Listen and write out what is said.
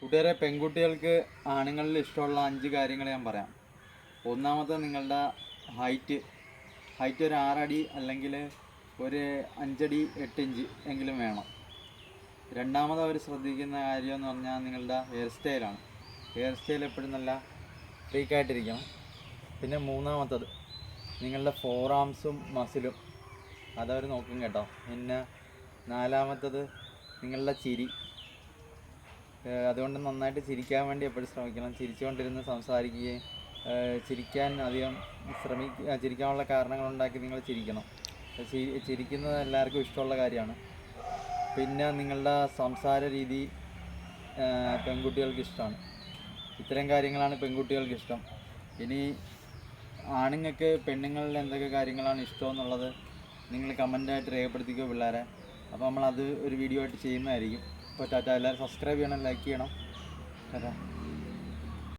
കൂട്ടുകാരെ, പെൺകുട്ടികൾക്ക് ആണുങ്ങളിൽ ഇഷ്ടമുള്ള 5 കാര്യങ്ങൾ ഞാൻ പറയാം. ഒന്നാമത്തെ നിങ്ങളുടെ ഹൈറ്റ് ഒരു 6 അടി അല്ലെങ്കിൽ ഒരു 5 അടി 8 ഇഞ്ച് എങ്കിലും വേണം. രണ്ടാമത് അവർ ശ്രദ്ധിക്കുന്ന കാര്യം എന്ന് പറഞ്ഞാൽ നിങ്ങളുടെ ഹെയർ സ്റ്റൈലാണ്. ഹെയർ സ്റ്റൈൽ എപ്പോഴും നല്ല ഫ്രീക്കായിട്ടിരിക്കണം. പിന്നെ മൂന്നാമത്തത് നിങ്ങളുടെ ഫോർ ആംസും മസിലും അതവർ നോക്കും കേട്ടോ. പിന്നെ നാലാമത്തത് നിങ്ങളുടെ ചിരി. അതുകൊണ്ട് നന്നായിട്ട് ചിരിക്കാൻ വേണ്ടി എപ്പോഴും ശ്രമിക്കണം. ചിരിച്ചുകൊണ്ടിരുന്ന് സംസാരിക്കുകയും ചിരിക്കാൻ അധികം ചിരിക്കാനുള്ള കാരണങ്ങളുണ്ടാക്കി നിങ്ങൾ ചിരിക്കണം. ചിരിക്കുന്നത് എല്ലാവർക്കും ഇഷ്ടമുള്ള കാര്യമാണ്. പിന്നെ നിങ്ങളുടെ സംസാര രീതി പെൺകുട്ടികൾക്ക് ഇഷ്ടമാണ്. ഇത്തരം കാര്യങ്ങളാണ് പെൺകുട്ടികൾക്ക് ഇഷ്ടം. ഇനി ആണുങ്ങൾക്ക് പെണ്ണുങ്ങളിൽ എന്തൊക്കെ കാര്യങ്ങളാണ് ഇഷ്ടമെന്നുള്ളത് നിങ്ങൾ കമൻ്റായിട്ട് രേഖപ്പെടുത്തിക്കോ പിള്ളേരെ. അപ്പോൾ നമ്മളത് ഒരു വീഡിയോ ആയിട്ട് ചെയ്യുന്നതായിരിക്കും. അപ്പോൾ ടാറ്റ. എല്ലാവരും സബ്സ്ക്രൈബ് ചെയ്യണം, ലൈക്ക് ചെയ്യണം. ടാറ്റ.